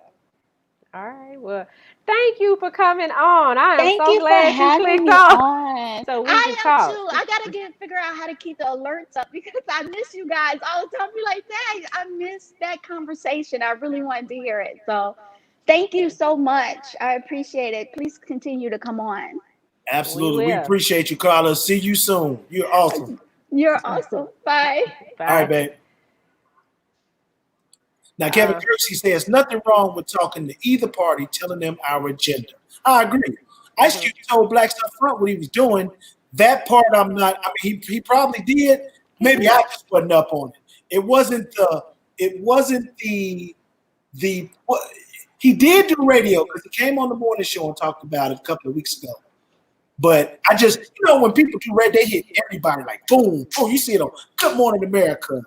All right. Well, thank you for coming on. I am Thank so you for glad you having clicked me on on. so we could I am talk. too. I gotta figure out how to keep the alerts up because I miss you guys all the time. Be like, dang, I missed that conversation. I really wanted to hear it. So thank you so much. I appreciate it. Please continue to come on. We Absolutely. We will. appreciate you, Carla. See you soon. You're awesome. You're awesome. Bye. All right, Bye. babe. Now, Kevin Uh, Kersey says nothing wrong with talking to either party, telling them our agenda. I agree. Ice mhm. Cube told Blacks Up Front what he was doing. That part, I'm not. I mean, he probably did. He Maybe I did. just wasn't up on it. It wasn't the. It wasn't the. What, he did do radio because he came on the morning show and talked about it a couple of weeks ago. But I just, when people do radio, they hit everybody like boom, boom. You see it on Good Morning America.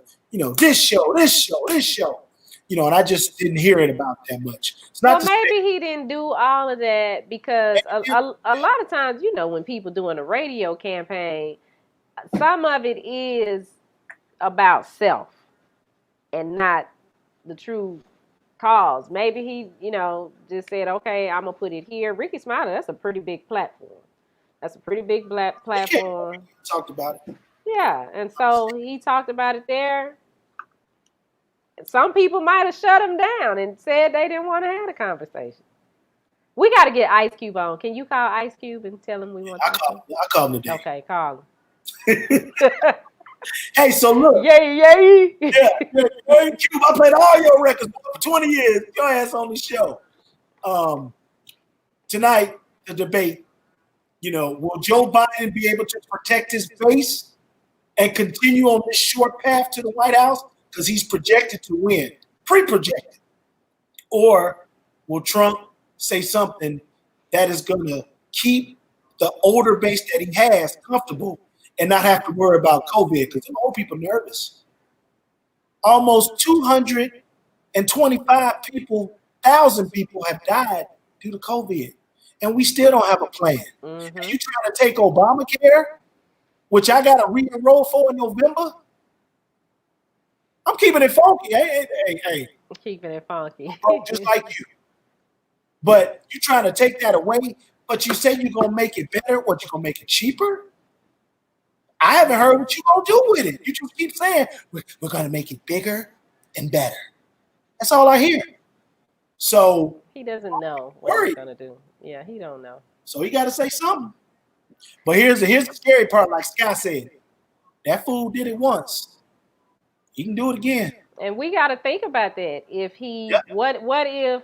This show, this show, this show. And I just didn't hear it about that much. It's not Well, to say maybe he didn't do all of that because a lot of times, when people doing a radio campaign, some of it is about self and not the true cause. Maybe he, just said, okay, I'm gonna put it here. Ricky Smiley, that's a pretty big platform. That's a pretty big black he came platform. and talked about it. Yeah, and so he talked about it there. Some people might have shut him down and said they didn't want to have a conversation. We got to get Ice Cube on. Can you call Ice Cube and tell him we want to talk to him? I called him today. Okay, call Hey, so him. look, Yay, yay. hey, Cube, I played all your records for 20 years. Your ass on the show. Tonight, the debate. Will Joe Biden be able to protect his base and continue on this short path to the White House because he's projected to win, pre-projected? Or will Trump say something that is going to keep the older base that he has comfortable and not have to worry about COVID because the old people nervous. Almost 225 people, 1,000 people have died due to COVID, and we still don't have a plan. And Mm-hmm. you trying to take Obamacare, which I got to re-enroll for in November? I'm keeping it funky. Hey, Keeping it funky. I'm broke just like you. But you trying to take that away, but you say you're going to make it better. What, you going to make it cheaper? I haven't heard what you going to do with it. You just keep saying, we're going to make it bigger and better. That's all I hear. So He doesn't know what worried. he's gonna do. Yeah, he don't know. So he got to say something. But here's the scary part, like Scott said. That fool did it once. He can do it again. And we got to think about that. If he, Yep. what if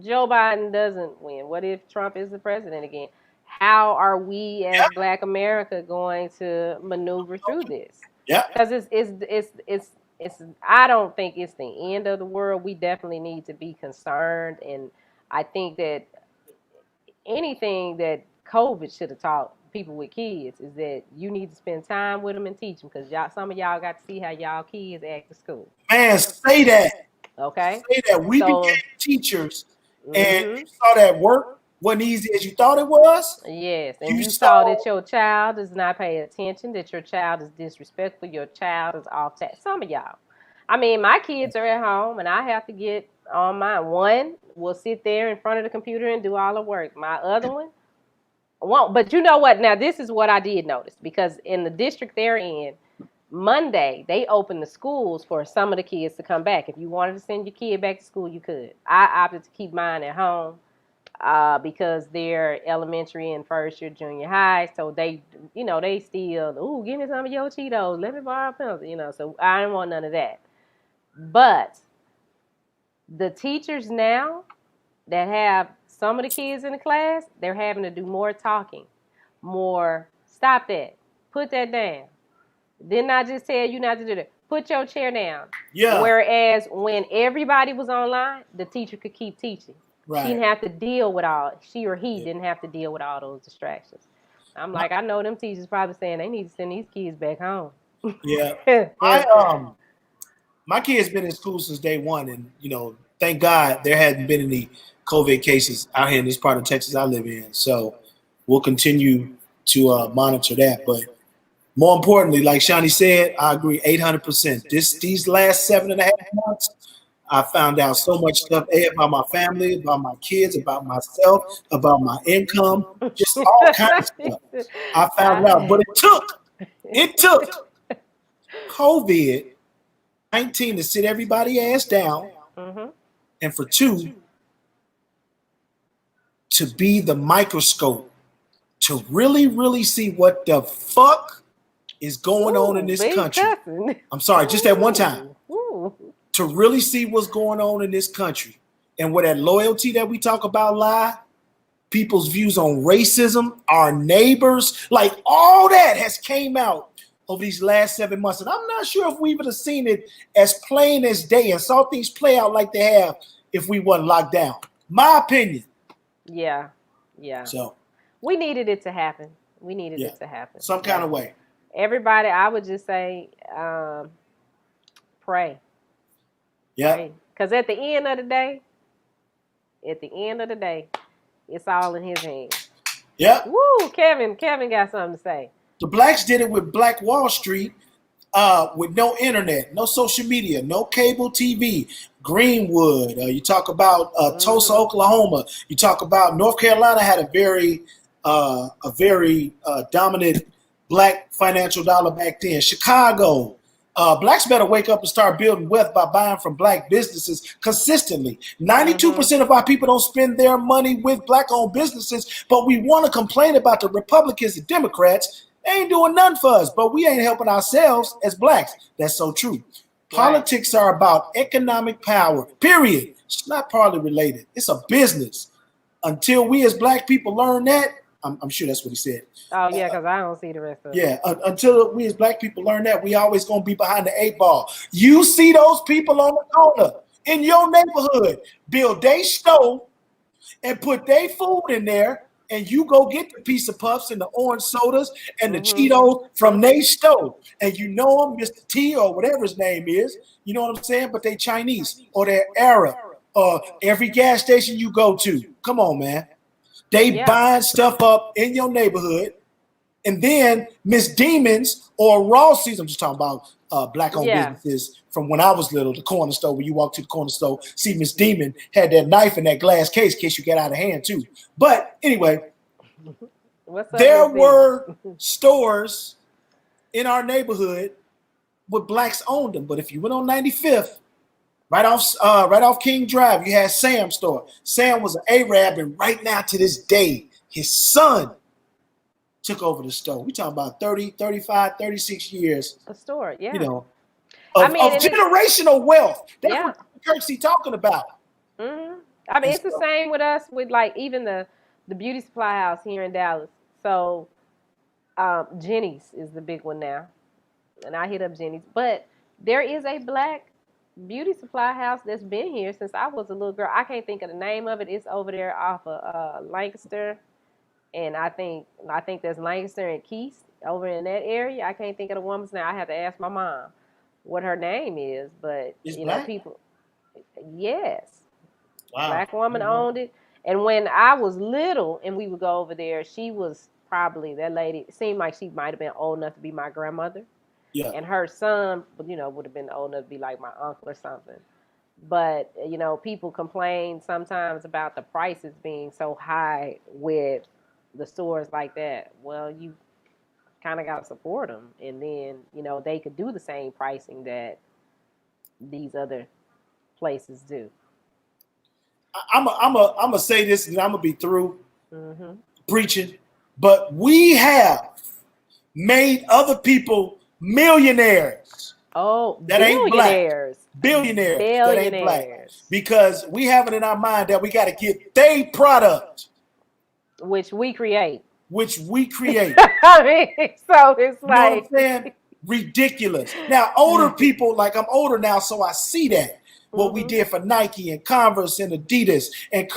Joe Biden doesn't win? What if Trump is the president again? How are we as Yep. Black America going to maneuver through this? Yeah. Because it's. I don't think it's the end of the world. We definitely need to be concerned, and I think that anything that COVID should have taught people with kids is that you need to spend time with them and teach them, because some of y'all got to see how y'all kids act at school. Man, say that. Okay. Say that. We So- became teachers and Mhm. you saw that work wasn't easy as you thought it was. Yes, and You you saw saw- that your child does not pay attention, that your child is disrespectful, your child is off task. Some of y'all. I mean, my kids are at home, and I have to get on mine. One will sit there in front of the computer and do all the work. My other one won't. But you know what? Now, this is what I did notice, because in the district they're in, Monday, they opened the schools for some of the kids to come back. If you wanted to send your kid back to school, you could. I opted to keep mine at home because they're elementary and first year junior high. So they still, ooh, give me some of your Cheetos. Let me borrow a pencil, so I didn't want none of that. But the teachers now that have some of the kids in the class, they're having to do more talking, more, stop that, put that down. Didn't I just tell you not to do that? Put your chair down. Yeah. Whereas when everybody was online, the teacher could keep teaching. Right. She didn't have to deal with she or he didn't have to deal with all those distractions. I'm like, I know them teachers probably saying they need to send these kids back home. Yeah. My kid's been in school since day one, and thank God there hadn't been any COVID cases out here in this part of Texas I live in. So we'll continue to monitor that. But more importantly, like Shani said, I agree 800%. These last 7.5 months, I found out so much stuff about my family, about my kids, about myself, about my income, just all kinds of stuff. I found out, but it took COVID-19 to sit everybody ass down, Mm-hmm. and for two, to be the microscope to really, really see what the fuck is going on in this country. I'm sorry, just at one time. To really see what's going on in this country, and where that loyalty that we talk about lie, people's views on racism, our neighbors, like all that has came out over these last 7 months. And I'm not sure if we would have seen it as plain as day and saw things play out like they have if we wasn't locked down. My opinion. Yeah. So we needed it to happen. We needed it to happen. Some kind of way. Everybody, I would just say, pray. Yeah. Because at the end of the day, it's all in his hands. Yeah. Woo, Kevin got something to say. The blacks did it with Black Wall Street, with no internet, no social media, no cable TV. Greenwood. You talk about Tulsa, Oklahoma. You talk about North Carolina had a very dominant black financial dollar back then. Chicago. Blacks better wake up and start building wealth by buying from black businesses consistently. 92% of our people don't spend their money with black-owned businesses, but we want to complain about the Republicans and Democrats. They ain't doing nothing for us, but we ain't helping ourselves as blacks. That's so true. Politics are about economic power, period. It's not partly related. It's a business. Until we as black people learn that, I'm sure that's what he said. Oh, yeah, because I don't see the rest of it. Yeah, until we as black people learn that, we always going to be behind the 8 ball. You see those people on the corner in your neighborhood build their stove and put their food in there and you go get the pizza puffs and the orange sodas and the Mm-hmm. Cheetos from they stove, and you know them, Mr. T or whatever his name is. You know what I'm saying? But they Chinese or they're Arab. Every gas station you go to, come on, man. They Yeah. buying stuff up in your neighborhood, and then Miss Demons or Rossi's. I'm just talking about black-owned Yeah. businesses from when I was little. The corner store, when you walk to the corner store, see Miss Demon had that knife in that glass case in case you get out of hand too. But anyway, What's up, there Miss were stores in our neighborhood where blacks owned them. But if you went on 95th, right off King Drive, you had Sam's store. Sam was an Arab, and right now to this day, his son took over the store. We talking about 30, 35, 36 years, A store, yeah. you know, I of mean, and generational wealth. That's yeah. what Kirksey talking about. Mm-hmm. I mean, And it's the so, same with us with like even the beauty supply house here in Dallas. So Jenny's is the big one now, and I hit up Jenny's. But there is a black beauty supply house that's been here since I was a little girl. I can't think of the name of it. It's over there off of Lancaster, and I think there's Lancaster and Keys over in that area. I can't think of the woman's name. I have to ask my mom what her name is. But it's you know, black? people, yes, Wow. black woman owned it. And when I was little and we would go over there, she was probably that lady. It seemed like she might have been old enough to be my grandmother, Yeah. and her son, would have been old enough to be like my uncle or something. But people complain sometimes about the prices being so high with the stores like that. Well, you kind of got to support them, and then they could do the same pricing that these other places do. I'm gonna say this, and I'm gonna be through Hmm. preaching. But we have made other people millionaires Oh, that ain't black, billionaires, billionaires that ain't black, billionaires, because we have it in our mind that we got to get their product, which we create. which we create. I mean, so it's You know what I'm like, saying? Ridiculous. Now, older people, like I'm older now, so I see that. What we hmm did for Nike and Converse and Adidas and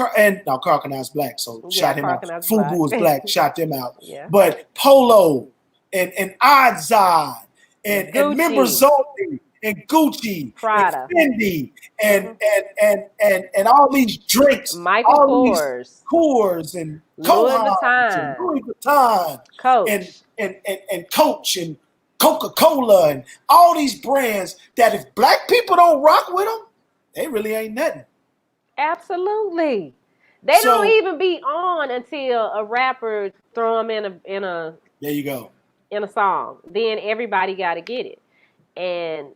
now Carl Canal's black, so yeah, shot him out. crocodile's black. Fubu is black, shot them out. Yeah, But Polo and Odzai and Gucci, Members-Only and Gucci and Prada, Fendi and hmm all these drinks, Michael all these Kors, Coors and Louis Cohans and Vuitton, Louis Vuitton and Coach. and Coach and Coca-Cola and all these brands that if black people don't rock with them, they really ain't nothing. Absolutely. They don't So even be on until a rapper throw them there you go. in a song. Then everybody got to get it. And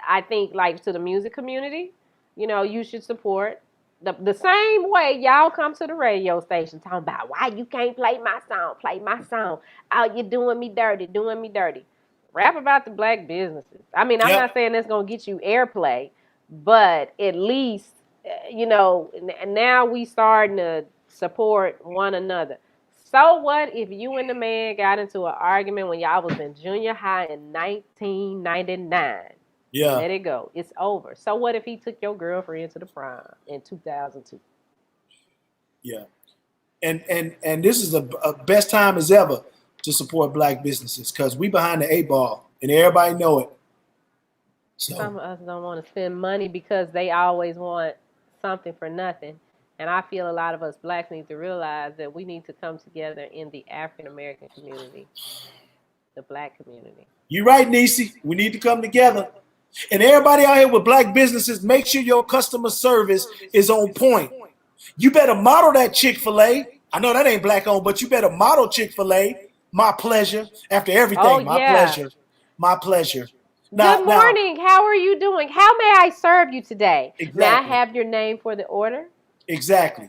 I think like to the music community, you should support the same way y'all come to the radio station talking about why you can't play my song, play my song. Oh, you doing me dirty, doing me dirty. Rap about the black businesses. I mean, I'm not Yep. saying that's gonna get you airplay, but at least now we starting to support one another. So what if you and the man got into an argument when y'all was in junior high in 1999? Yeah. Let it go. It's over. So what if he took your girlfriend to the prom in 2002? Yeah. And this is a best time as ever to support black businesses because we behind the eight ball and everybody know it. So Some of us don't want to spend money because they always want something for nothing. And I feel a lot of us blacks need to realize that we need to come together in the African American community, the black community. you're right, Nisi. We need to come together. And everybody out here with black businesses, make sure your customer service is on point. You better model that Chick-fil-A. I know that ain't black owned, but you better model Chick-fil-A. My pleasure. After Oh everything, my yeah. pleasure. My pleasure. Good Now, morning. How are you doing? How may I serve you today? May I exactly. have your name for the order? Exactly.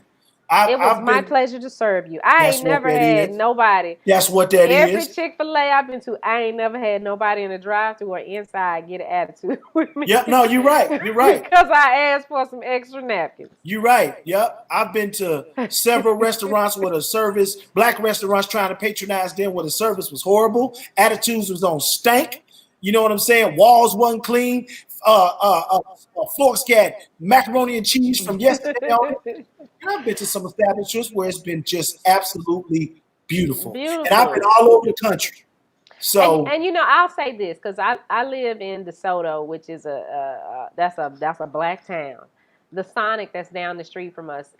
It was I've my been, pleasure to serve you. I that's ain't what never that had is. nobody. That's what that Every is. Chick-fil-A I've been to, I ain't never had nobody in the drive-thru or inside get an attitude with me. Yep, no, you're right. You're right. Because I asked for some extra napkins. You're right. Yep. I've been to several restaurants where the service, black restaurants trying to patronize them where the service was horrible. Attitudes was on stank. You know what I'm saying? Walls wasn't clean. forks got macaroni and cheese from yesterday on it. And I've been to some establishments where it's been just absolutely beautiful. And I've been Beautiful. all over the country. So And I'll say this because I live in DeSoto, which is a black town. The Sonic that's down the street from us,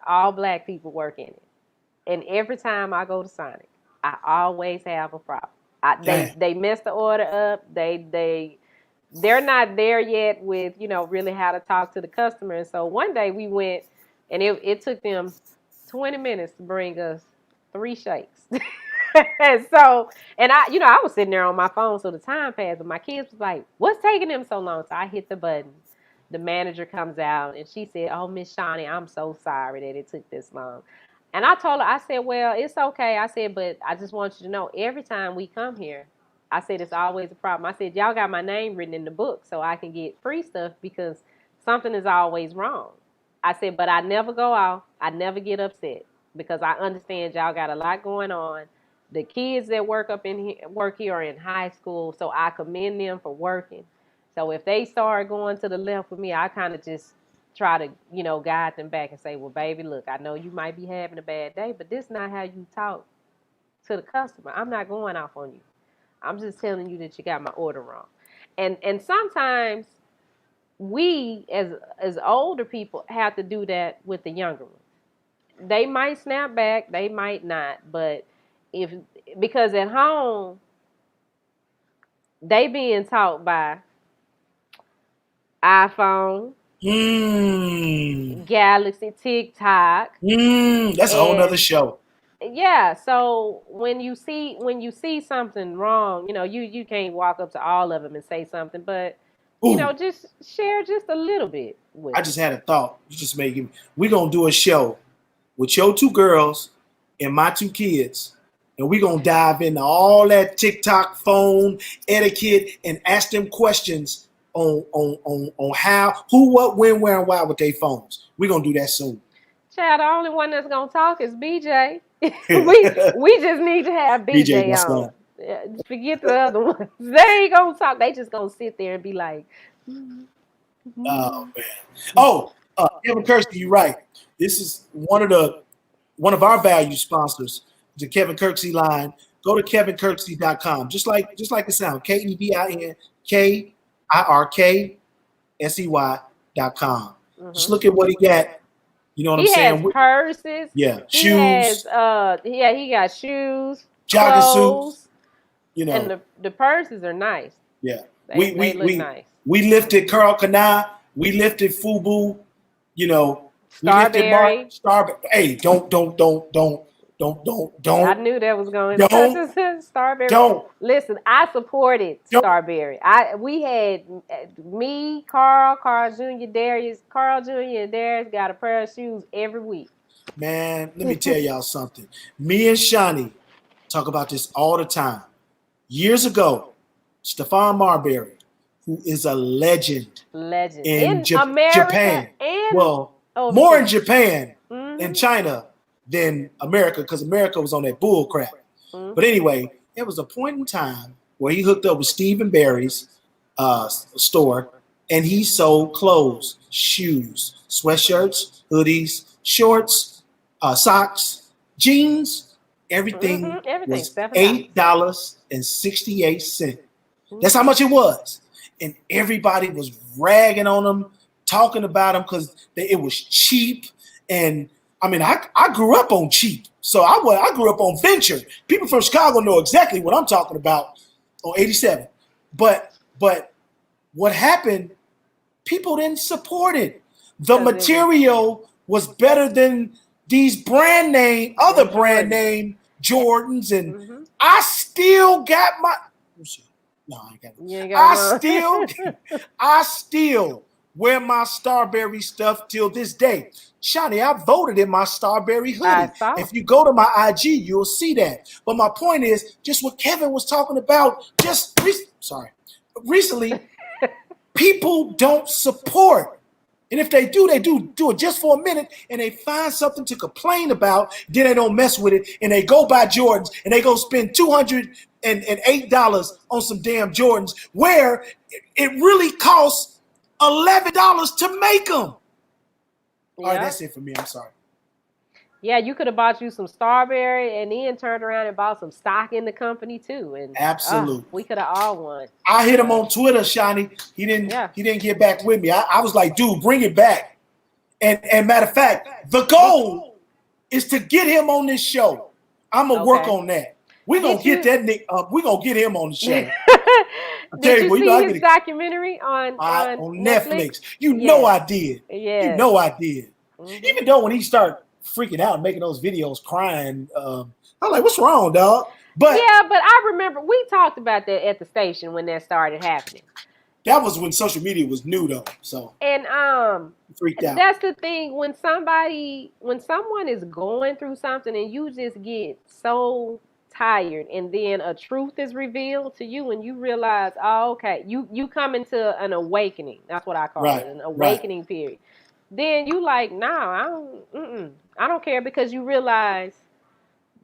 all black people work in it. And every time I go to Sonic, I always have a problem. They mess the order up. They're not there yet with really how to talk to the customer. And so one day we went, and it took them 20 minutes to bring us 3 shakes. And so, and I was sitting there on my phone, so the time passed. But my kids was like, "What's taking them so long?" So I hit the button. The manager comes out, and she said, "Oh, Miss Shani, I'm so sorry that it took this long." And I told her, I said, "Well, it's okay." I said, "But I just want you to know, every time we come here, I said it's always a problem." I said, "Y'all got my name written in the book so I can get free stuff because something is always wrong." I said, "But I never go off. I never get upset because I understand y'all got a lot going on. The kids that work here are in high school, so I commend them for working. So if they start going to the left with me, I kind of just try to, guide them back and say, well, baby, look, I know you might be having a bad day, but this is not how you talk to the customer. I'm not going off on you. I'm just telling you that you got my order wrong." And sometimes we as older people have to do that with the younger ones. They might snap back, they might not, but if because at home they being taught by iPhone, Galaxy, TikTok, that's a whole nother and show. yeah. So when you see something wrong, you can't walk up to all of them and say something, but Ooh, just share just a little bit with I them. just had a thought. You just made me. We're gonna do a show with your 2 girls and my 2 kids, and we're gonna dive into all that TikTok phone etiquette and ask them questions on how, who, what, when, where, and why with their phones. We're gonna do that soon. Child, the only one that's gonna talk is BJ. we just need to have BJ's BJ my on. son. Yeah, forget the other ones. They ain't gonna talk. They just gonna sit there and be like, Oh man. Oh, Kevin Kirksey, you're right. This is one of our value sponsors, the Kevin Kirksey line. Go to kevinkirksey.com. Just like the sound. KEVINKIRKSEY.com. Just mm-hmm. look at what he got. You know what I'm He has saying? purses. Yeah. He has Shoes, yeah, he got shoes, jogging suits, clothes, you and know. the purses are nice. Yeah. They We they we look we nice. we lifted Carl Kana, we lifted Fubu, you know, we lifted Mark Starberry. Star. Hey, I knew that was going touch don't, us. Starberry. don't, Listen, I supported don't. Starberry. We had me, Carl Jr., Darius, Carl Jr. and Darius got a pair of shoes every week. Man, let me tell y'all something. Me and Shani talk about this all the time. Years ago, Stefan Marbury, who is a legend Legend in in America Japan, and well, more in overseas. Japan and Hmm. China than America, because America was on that bull crap. But Hmm. anyway, there was a point in time where he hooked up with Stephen Barry's store, and he sold clothes, shoes, sweatshirts, hoodies, shorts, socks, jeans. Hmm. Everything Everything was $7. $8.68. That's how Hmm. much it was. And everybody was ragging on him, talking about him because it was cheap. And I mean, I grew up on cheap. So I grew up on Venture. People from Chicago know exactly what I'm talking about on 87. But what happened, people didn't support it. The Because it was material was better than these other then brand Jordan. name Jordans, and Hmm. I still got my. No, I ain't got it. You ain't got I still, one. I still wear my Starberry stuff till this day. Shani, I voted in my Starberry I hoodie. saw. If you go to my IG, you'll see that. But my point is, just what Kevin was talking about, recently, people don't support. And if they do it just for a minute, and they find something to complain about. Then they don't mess with it, and they go buy Jordans, and they go spend $208 on some damn Jordans, where it really costs $11 to make them. All right, that's it for me. I'm sorry. Yeah, you could have bought you some Starberry and then turned around and bought some stock in the company too. And Absolutely. we could have all won. I hit him on Twitter, Shani. He didn't get back with me. I was like, dude, bring it back. And matter of fact, the goal is to get him on this show. I'm gonna work on that. We're gonna get that Nick. We're gonna get him on the show. Did you see his documentary on Netflix? You know I did. Yeah. You know I did. Mm-hmm. Even though when he started freaking out and making those videos crying, I'm like, what's wrong, dog? But I remember we talked about that at the station when that started happening. That was when social media was new, though. So and freaked out. That's the thing, when someone is going through something and you just get so tired, and then a truth is revealed to you, and you realize, oh, okay, you come into an awakening. That's what I call it, an awakening period. Then you like, nah, I don't care, because you realize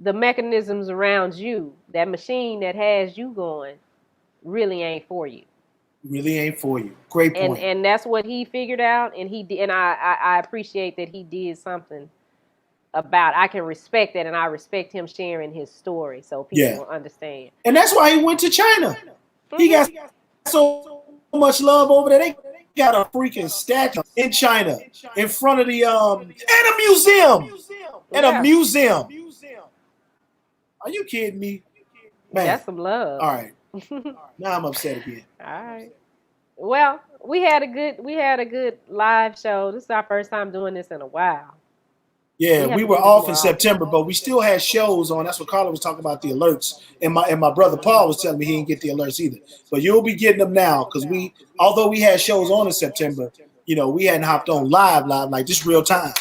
the mechanisms around you, that machine that has you going, really ain't for you. Really ain't for you. Great point. And that's what he figured out, and he did, and I appreciate that he did something about it. I can respect that, and I respect him sharing his story so people will understand. And that's why he went to China. Mm-hmm. He got so much love over there. They got a freaking statue in China in front of the and a museum. A museum. Are you kidding me? Man. That's some love. All right. Now I'm upset again. All right. Well, we had a good live show. This is our first time doing this in a while. Yeah, we were off in September, but we still had shows on. That's what Carla was talking about, the alerts. And my brother Paul was telling me he didn't get the alerts either. But you'll be getting them now, because although we had shows on in September, we hadn't hopped on live like just real time.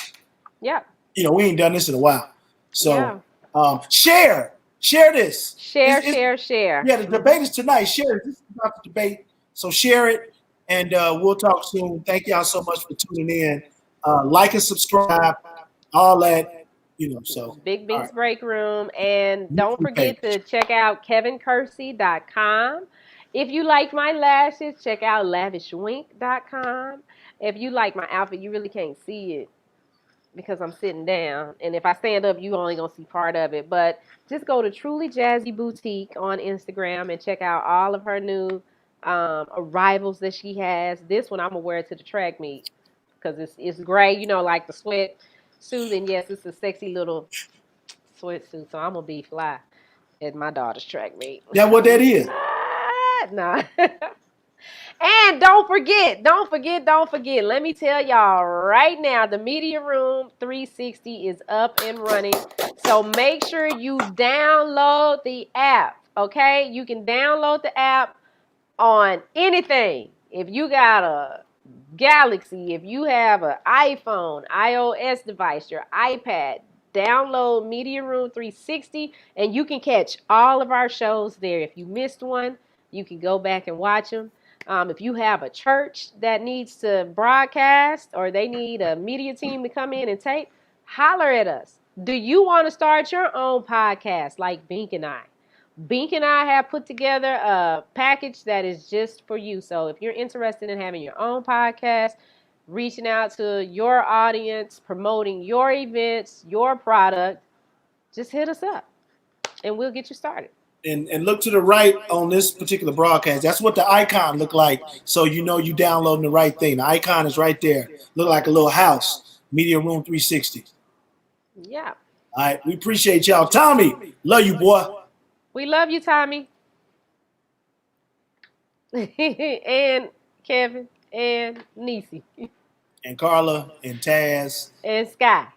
Yeah. We ain't done this in a while. So share this. Share. Yeah, the debate is tonight. Share it. This is about the debate. So share it, and we'll talk soon. Thank y'all so much for tuning in. Like and subscribe. All that, so. Big Bink's Break Room. And don't forget to check out kevinkersey.com. If you like my lashes, check out lavishwink.com. If you like my outfit, you really can't see it because I'm sitting down. And if I stand up, you only going to see part of it. But just go to Truly Jazzy Boutique on Instagram and check out all of her new arrivals that she has. This one, I'm going to wear it to the track meet because it's gray, like the sweat. Susan, yes, it's a sexy little sweatsuit, so I'm gonna be fly at my daughter's track meet. That what that is? Nah. And don't forget. Let me tell y'all right now, the Media Room 360 is up and running. So make sure you download the app. Okay, you can download the app on anything. If you got a Galaxy, if you have an iPhone, iOS device, your iPad, download Media Room 360 and you can catch all of our shows there. If you missed one, you can go back and watch them. If you have a church that needs to broadcast or they need a media team to come in and tape, holler at us. Do you want to start your own podcast like Bink and I? Bink and I have put together a package that is just for you. So if you're interested in having your own podcast, reaching out to your audience, promoting your events, your product, just hit us up and we'll get you started. And look to the right on this particular broadcast. That's what the icon look like. So you downloading the right thing. The icon is right there. Look like a little house. Media Room 360. Yeah. All right. We appreciate y'all. Tommy, love you, boy. We love you, Tommy. And Kevin and Niecy. And Carla and Taz. And Sky.